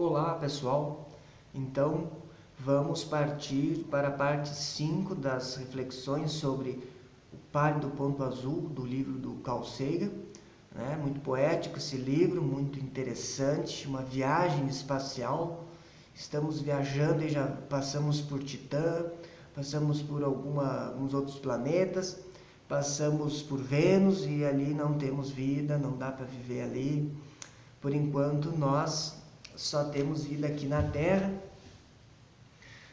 Olá pessoal, então vamos partir para a parte 5 das reflexões sobre O Pálido Ponto Azul, do livro do Carl Sagan, né? Muito poético esse livro, muito interessante, uma viagem espacial. Estamos viajando e já passamos por Titã, passamos por alguns outros planetas, passamos por Vênus e ali não temos vida, não dá para viver ali. Por enquanto nós só temos vida aqui na Terra,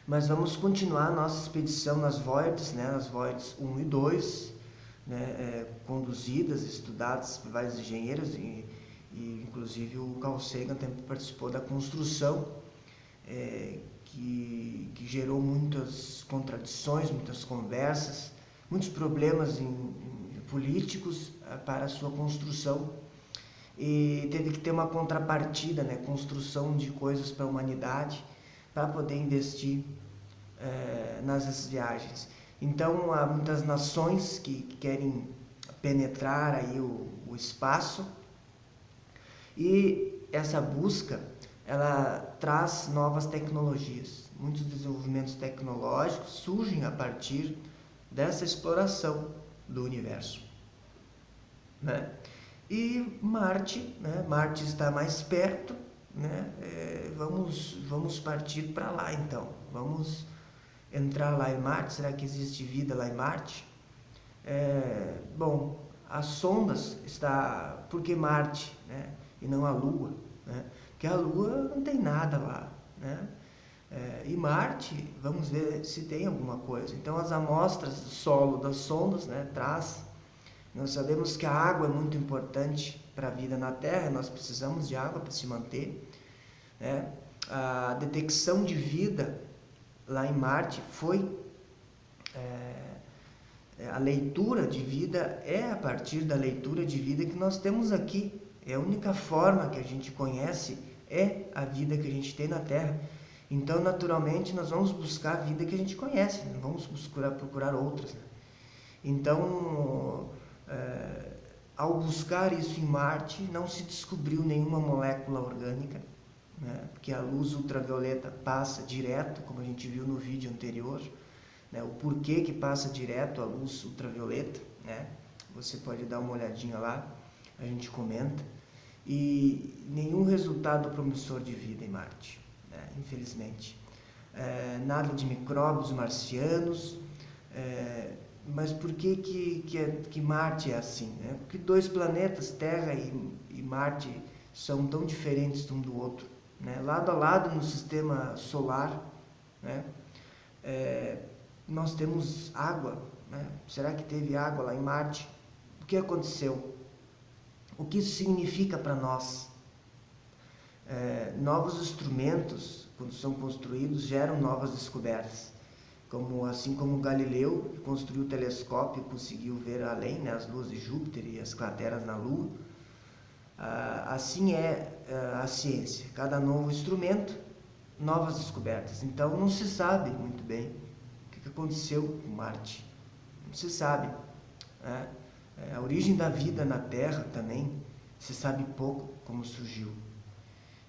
mas vamos continuar nossa expedição nas Voyages, né, nas Voyages 1 e 2, né, conduzidas, estudadas por vários engenheiros e inclusive o Carl Sagan também participou da construção, que gerou muitas contradições, muitas conversas, muitos problemas políticos para a sua construção. E teve que ter uma contrapartida, né? Construção de coisas para a humanidade, para poder investir nessas viagens. Então, há muitas nações que querem penetrar aí o espaço, e essa busca, ela traz novas tecnologias. Muitos desenvolvimentos tecnológicos surgem a partir dessa exploração do universo, né? E Marte, né? Marte está mais perto, né? Vamos partir para lá então. Vamos entrar lá em Marte. Será que existe vida lá em Marte? Bom, as sondas por que Marte, né? E não a Lua, né? Porque a Lua não tem nada lá, né? E Marte, vamos ver se tem alguma coisa. Então as amostras do solo das sondas, né, nós sabemos que a água é muito importante para a vida na Terra, nós precisamos de água para se manter, né? A detecção de vida lá em Marte a leitura de vida é a partir da leitura de vida que nós temos aqui. É a única forma que a gente conhece é a vida que a gente tem na Terra. Então, naturalmente, nós vamos buscar a vida que a gente conhece, não vamos procurar outras, né? Então, ao buscar isso em Marte, não se descobriu nenhuma molécula orgânica, né? Porque a luz ultravioleta passa direto, como a gente viu no vídeo anterior, né? O porquê que passa direto a luz ultravioleta, né? Você pode dar uma olhadinha lá, a gente comenta. E nenhum resultado promissor de vida em Marte, né? Infelizmente. Nada de micróbios marcianos. Mas por que Marte é assim, né? Porque dois planetas, Terra e Marte, são tão diferentes um do outro, né? Lado a lado no sistema solar, né? Nós temos água, né? Será que teve água lá em Marte? O que aconteceu? O que isso significa para nós? Novos instrumentos, quando são construídos, geram novas descobertas. Assim como Galileu, que construiu o telescópio e conseguiu ver além, né, as luas de Júpiter e as crateras na Lua. Assim é a ciência. Cada novo instrumento, novas descobertas. Então não se sabe muito bem o que aconteceu com Marte. Não se sabe, né? A origem da vida na Terra também se sabe pouco como surgiu.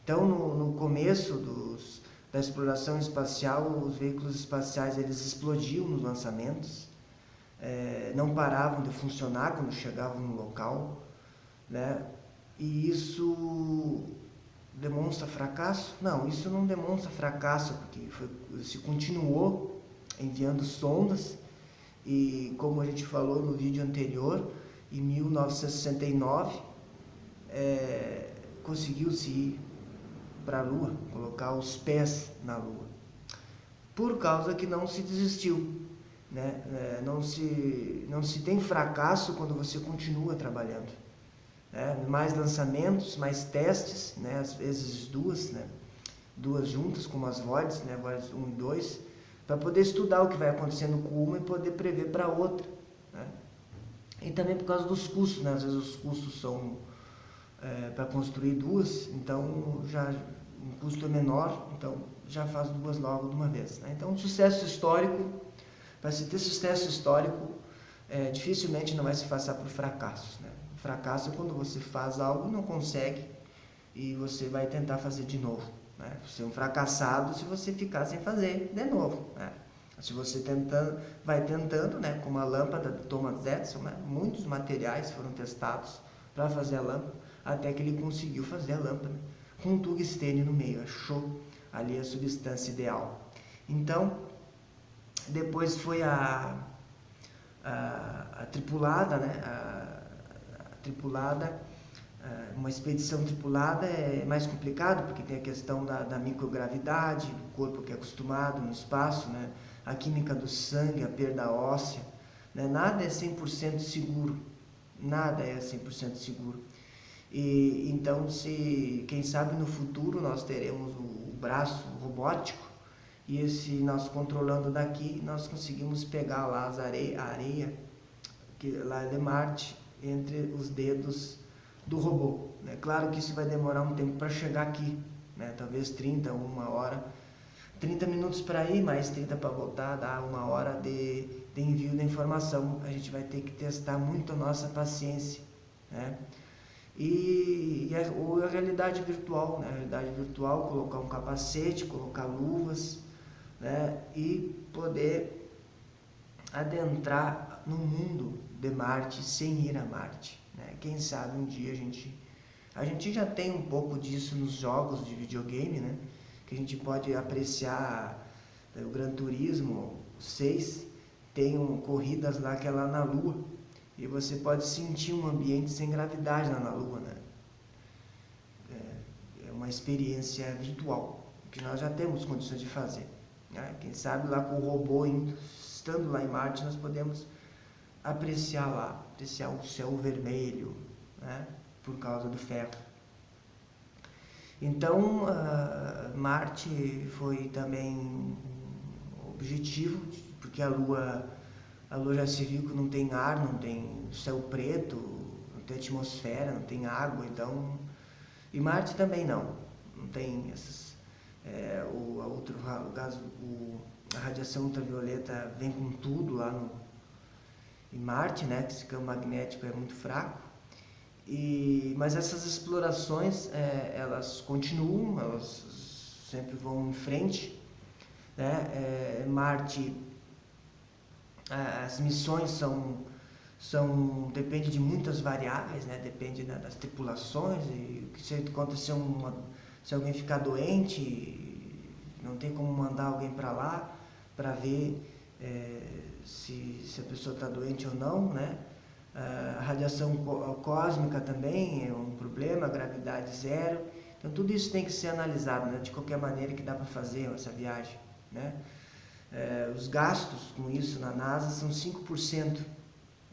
Então no começo da exploração espacial, os veículos espaciais eles explodiam nos lançamentos, não paravam de funcionar quando chegavam no local, né? E isso demonstra fracasso? Não, isso não demonstra fracasso, porque se continuou enviando sondas, e como a gente falou no vídeo anterior, em 1969, conseguiu-se ir para a Lua, colocar os pés na Lua, por causa que não se desistiu, né? Não se tem fracasso quando você continua trabalhando, né? Mais lançamentos, mais testes, né? Às vezes duas juntas, como as Voyages, né? Voyages 1 e 2, para poder estudar o que vai acontecendo com uma e poder prever para outra, né? E também por causa dos custos, né? Às vezes os custos são para construir duas, então o custo é menor, então já faz duas logo de uma vez, né? Então, sucesso histórico, para se ter sucesso histórico, dificilmente não vai se passar por fracassos, né? O fracasso é quando você faz algo e não consegue e você vai tentar fazer de novo, né? Você é um fracassado se você ficar sem fazer de novo, né? Se você vai tentando, né, como a lâmpada do Thomas Edison, né, muitos materiais foram testados para fazer a lâmpada, até que ele conseguiu fazer a lâmpada com tungstênio no meio, achou ali a substância ideal. Então, depois foi a tripulada, né, uma expedição tripulada é mais complicado, porque tem a questão da microgravidade, o corpo que é acostumado no espaço, né, a química do sangue, a perda óssea, né, nada é 100% seguro, nada é 100% seguro. E então, quem sabe no futuro nós teremos o braço robótico, e nós controlando daqui, nós conseguimos pegar lá a areia que lá de Marte entre os dedos do robô, né? Claro que isso vai demorar um tempo para chegar aqui, né? Talvez 30, uma hora, 30 minutos para ir, mais 30 para voltar, dá uma hora de envio da informação. A gente vai ter que testar muito a nossa paciência, né? Ou a realidade virtual, né? A realidade virtual, colocar um capacete, colocar luvas, né? E poder adentrar no mundo de Marte sem ir a Marte, né? Quem sabe um dia a gente já tem um pouco disso nos jogos de videogame, né? Que a gente pode apreciar o Gran Turismo 6, tem corridas lá que é lá na Lua, e você pode sentir um ambiente sem gravidade lá na Lua, né? É uma experiência virtual, que nós já temos condições de fazer, né? Quem sabe lá com o robô estando lá em Marte, nós podemos apreciar o céu vermelho, né? Por causa do ferro. Então, Marte foi também um objetivo, porque a Lua já se viu que não tem ar, não tem céu preto, não tem atmosfera, não tem água, então... E Marte também não tem essas... a radiação ultravioleta vem com tudo lá em Marte, né? Que esse campo magnético é muito fraco. Mas essas explorações, elas continuam, elas sempre vão em frente, né? Marte, as missões depende de muitas variáveis, né? Depende das tripulações, e se acontecer se alguém ficar doente, não tem como mandar alguém para lá para ver se a pessoa está doente ou não, né? A radiação cósmica também é um problema, a gravidade zero. Então tudo isso tem que ser analisado, né? De qualquer maneira que dá para fazer essa viagem, né? Os gastos com isso na NASA são 5%,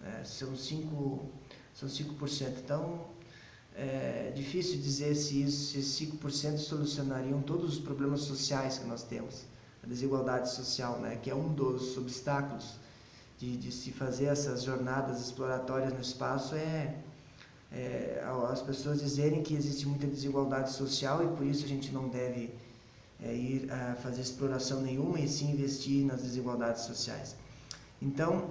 né? São 5%. Então é difícil dizer se esses 5% solucionariam todos os problemas sociais que nós temos. A desigualdade social, né? Que é um dos obstáculos de se fazer essas jornadas exploratórias no espaço, as pessoas dizerem que existe muita desigualdade social e por isso a gente não deve ir a fazer exploração nenhuma e sim investir nas desigualdades sociais. Então,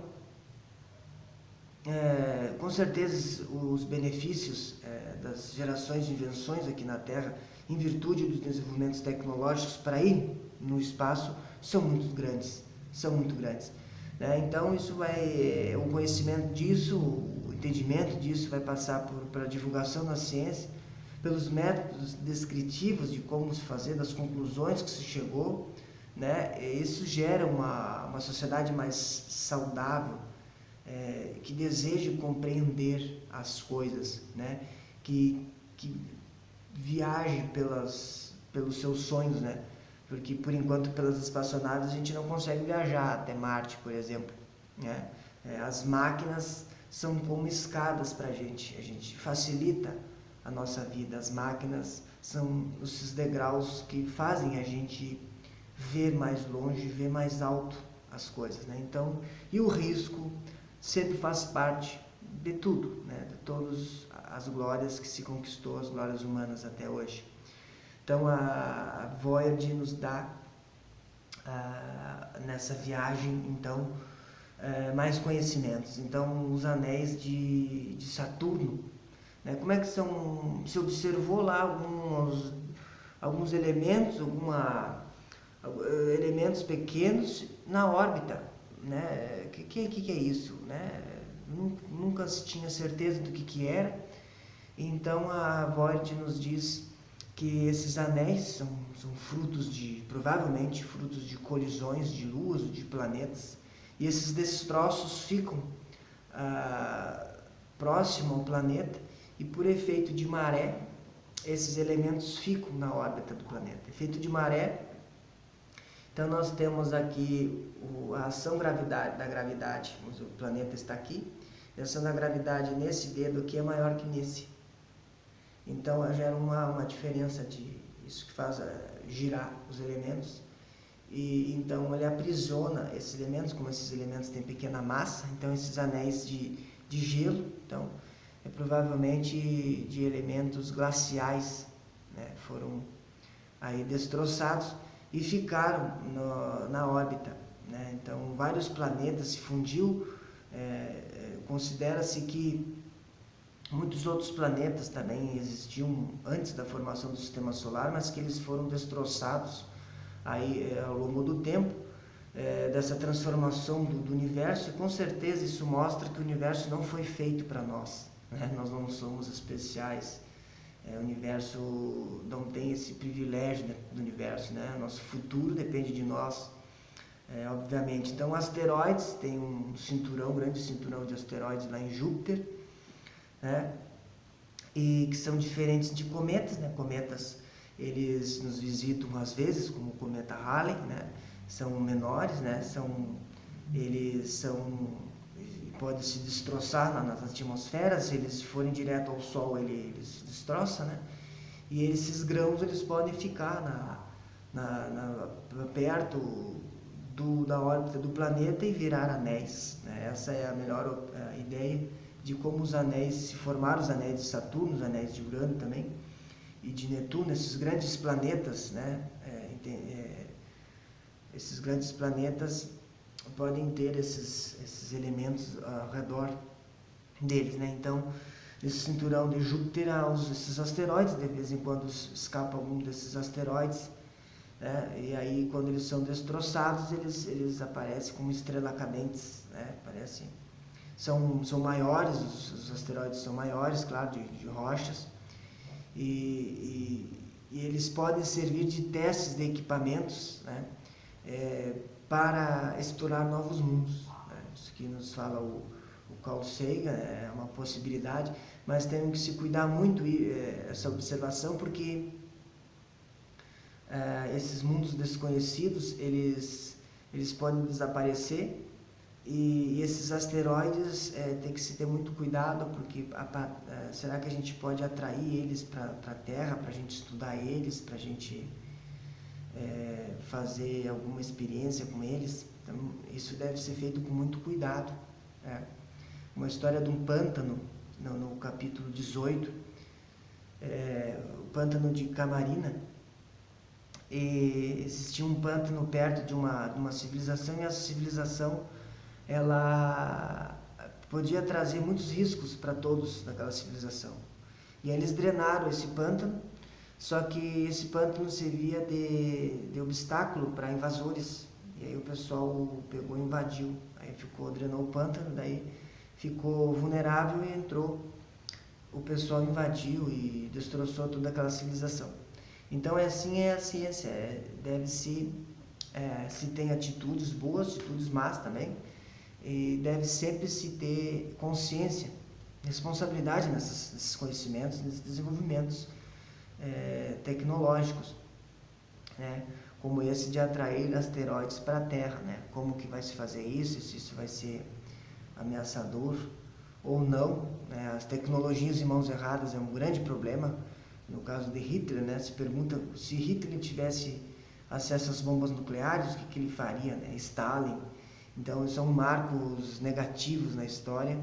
com certeza os benefícios das gerações de invenções aqui na Terra, em virtude dos desenvolvimentos tecnológicos para ir no espaço, são muito grandes, né? Então o conhecimento disso, o entendimento disso vai passar pela divulgação da ciência, pelos métodos descritivos de como se fazer, das conclusões que se chegou, né? Isso gera uma sociedade mais saudável, que deseje compreender as coisas, né? Que viaje pelos seus sonhos, né? Porque, por enquanto, pelas espaçonaves a gente não consegue viajar até Marte, por exemplo, né? As máquinas são como escadas para a gente facilita a nossa vida. As máquinas são esses degraus que fazem a gente ver mais longe, ver mais alto as coisas, né? Então, e o risco sempre faz parte de tudo, né? De todas as glórias que se conquistou, as glórias humanas até hoje. Então a Voyager nos dá nessa viagem então mais conhecimentos. Então os anéis de Saturno, né? Como é que são? Se observou lá alguns elementos, elementos pequenos na órbita, né? Que é isso, né? Nunca se tinha certeza do que era. Então a Voyager nos diz que esses anéis são frutos provavelmente frutos de colisões de luas, de planetas, e esses destroços ficam próximo ao planeta, e por efeito de maré, esses elementos ficam na órbita do planeta. Efeito de maré, então nós temos aqui a ação da gravidade, o planeta está aqui, a ação da gravidade nesse dedo aqui é maior que nesse. Então gera uma diferença isso que faz girar os elementos, e então ele aprisiona esses elementos, como esses elementos têm pequena massa, então esses anéis de gelo, então é provavelmente de elementos glaciais, né, foram aí destroçados e ficaram na órbita, né? Então vários planetas se fundiu, considera-se que muitos outros planetas também existiam antes da formação do Sistema Solar, mas que eles foram destroçados aí ao longo do tempo, dessa transformação do universo, e com certeza isso mostra que o universo não foi feito para nós, né? Nós não somos especiais, o universo não tem esse privilégio do universo, né? Nosso futuro depende de nós, obviamente. Então asteroides, tem um grande cinturão de asteroides lá em Júpiter, né? E que são diferentes de cometas, né? Cometas, eles nos visitam às vezes, como o cometa Halley, né? São menores, né? Eles podem se destroçar nas atmosferas. Se eles forem direto ao Sol, eles se destroçam, né? E esses grãos eles podem ficar perto da órbita do planeta e virar anéis, né? Essa é a melhor ideia de como os anéis se formaram, os anéis de Saturno, os anéis de Urano também, e de Netuno, esses grandes planetas, né? Esses grandes planetas podem ter esses elementos ao redor deles, né? Então, nesse cinturão de Júpiter há esses asteroides, de vez em quando escapa algum desses asteroides, né? E aí, quando eles são destroçados, eles aparecem como estrelas cadentes, né? São maiores, os asteroides são maiores, claro, de rochas, e eles podem servir de testes de equipamentos, né? Para explorar novos mundos, né? Isso que nos fala o Carl Sagan, é uma possibilidade, mas temos que se cuidar muito essa observação, porque esses mundos desconhecidos, eles podem desaparecer, e esses asteroides tem que se ter muito cuidado, porque será que a gente pode atrair eles para a Terra, para a gente estudar eles, para a gente fazer alguma experiência com eles? Então, isso deve ser feito com muito cuidado, né? Uma história de um pântano, no capítulo 18, o pântano de Camarina. E existia um pântano perto de uma civilização, e essa civilização ela podia trazer muitos riscos para todos daquela civilização. E aí eles drenaram esse pântano, só que esse pântano servia de obstáculo para invasores. E aí o pessoal pegou e invadiu, aí drenou o pântano, daí ficou vulnerável e entrou. O pessoal invadiu e destroçou toda aquela civilização. Então assim é a ciência, se tem atitudes boas, atitudes más também, e deve sempre se ter consciência, responsabilidade nesses conhecimentos, nesses desenvolvimentos tecnológicos, né? Como esse de atrair asteroides para a Terra, né? Como que vai se fazer isso, se isso vai ser ameaçador ou não, né? As tecnologias em mãos erradas é um grande problema. No caso de Hitler, né? Se pergunta se Hitler tivesse acesso às bombas nucleares, o que ele faria, né? Stalin. Então, são marcos negativos na história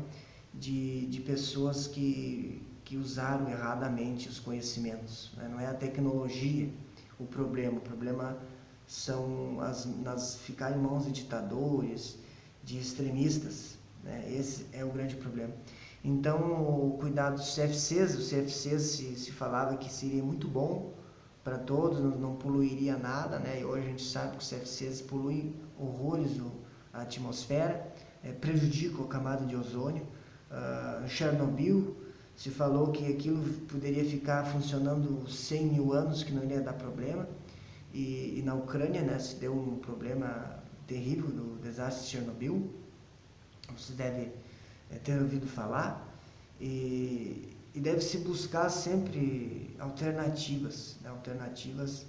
de pessoas que usaram erradamente os conhecimentos, né? Não é a tecnologia o problema são ficar em mãos de ditadores, de extremistas, né? Esse é o grande problema. Então, o cuidado dos CFCs, se falava que seria muito bom para todos, não poluiria nada, né? E hoje a gente sabe que os CFCs poluem horrores a atmosfera, prejudicam a camada de ozônio. Chernobyl, se falou que aquilo poderia ficar funcionando 100 mil anos, que não iria dar problema. E na Ucrânia, né, se deu um problema terrível do desastre de Chernobyl. Você deve ter ouvido falar. E deve-se buscar sempre alternativas, né? Alternativas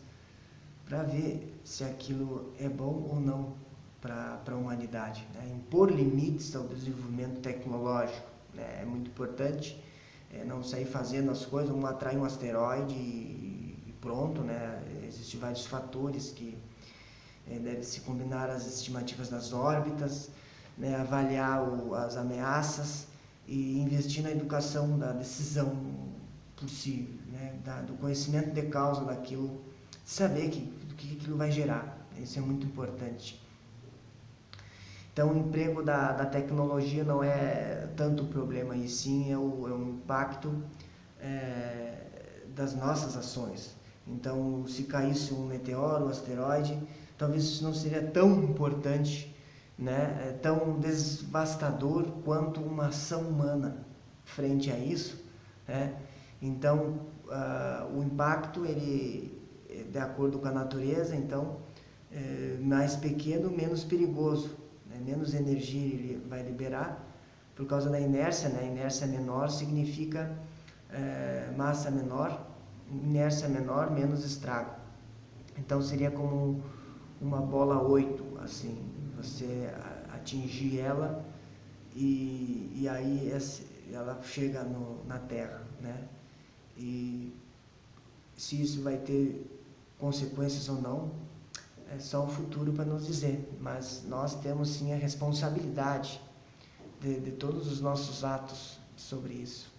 para ver se aquilo é bom ou não para a humanidade, né? Impor limites ao desenvolvimento tecnológico, né? É muito importante, não sair fazendo as coisas, vamos atrair um asteroide e pronto, né? Existem vários fatores que deve-se combinar as estimativas das órbitas, né? Avaliar as ameaças e investir na educação da decisão possível, né? Do conhecimento de causa daquilo, saber do que aquilo vai gerar. Isso é muito importante. Então, o emprego da tecnologia não é tanto o problema, e sim é o impacto das nossas ações. Então, se caísse um meteoro, um asteroide, talvez isso não seria tão importante, né? Tão devastador quanto uma ação humana frente a isso, né? Então, o impacto, ele, de acordo com a natureza, então, mais pequeno, menos perigoso, né? Menos energia ele vai liberar, por causa da inércia, né? Inércia menor significa massa menor, inércia menor, menos estrago. Então, seria como uma bola 8, assim, você atingir ela e aí ela chega na Terra, né? E se isso vai ter consequências ou não, é só o futuro para nos dizer, mas nós temos sim a responsabilidade de todos os nossos atos sobre isso.